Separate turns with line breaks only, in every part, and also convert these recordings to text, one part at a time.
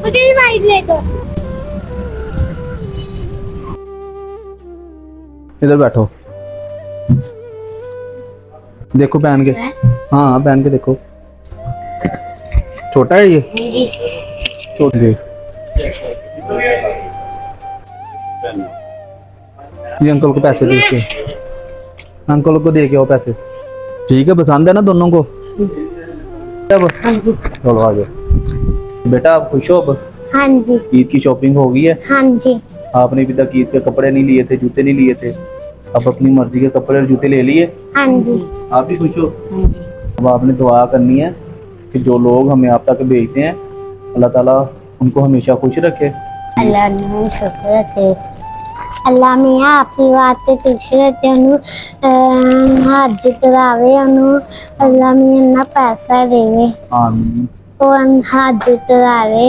मुझे भी वाइट ले दो।
इधर बैठो, देखो पहन के। हाँ पहन के देखो, छोटा है ये, छोटा है ये। अंकल को पैसे दे के, अंकल को दे के आओ पैसे। ठीक है, पसंद है ना दोनों को? अब चलो आ जाओ बेटा, आप खुश हो अब?
हाँ जी।
ईद की शॉपिंग हो गई है?
हाँ जी।
आपने अभी तक ईद के कपड़े नहीं लिए थे, जूते नहीं लिए थे, अब अपनी मर्जी के कपड़े और जूते ले लिए।
हाँ जी।
आप भी खुश हो?
हाँ जी।
अब आपने दुआ करनी है कि जो लोग हमें आप तक भेजते हैं, अल्लाह ताला उनको हमेशा खुश रखे।
अल्लाह ने शुक्र रखे। अल्लाह मियाँ आपकी बातें खुश रहते हज करावे अल्लाह मियाँ ना पैसा देवे
आमीन
और हज करावे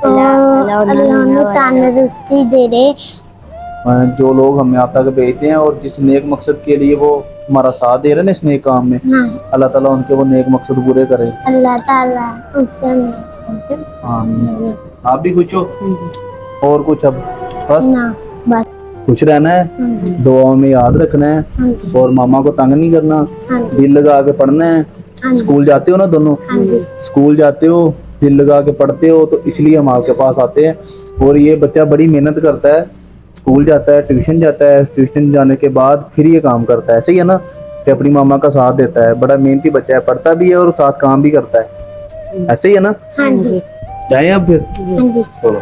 अल्लाह ने तंदुरुस्ती दे दे।
जो लोग हमें आप तक भेजते हैं और जिस नेक मकसद के लिए वो हमारा साथ दे रहे हैं ना इस नेक काम में, अल्लाह ताला उनके वो नेक मकसद पूरे करे।
अल्लाह ताला उससे
आमीन। आप भी खुश हो? और कुछ अब बस
ना बस।
खुश रहना है, दुआओं में याद रखना है, और मामा को तंग नहीं करना, दिल लगा के पढ़ना है। स्कूल जाते हो ना दोनों? स्कूल जाते हो, दिल लगा के पढ़ते हो, तो इसलिए हम आपके पास आते हैं। और ये बच्चा बड़ी मेहनत करता है, स्कूल जाता है, ट्यूशन जाता है, ट्यूशन जाने के बाद फिर ये काम करता है, सही है ना? कि अपनी मामा का साथ देता है। बड़ा मेहनती बच्चा है, पढ़ता भी है और साथ काम भी करता है, ऐसे ही है ना?
हाँ जी।
जाए अब फिर?
हाँ जी।
चलो।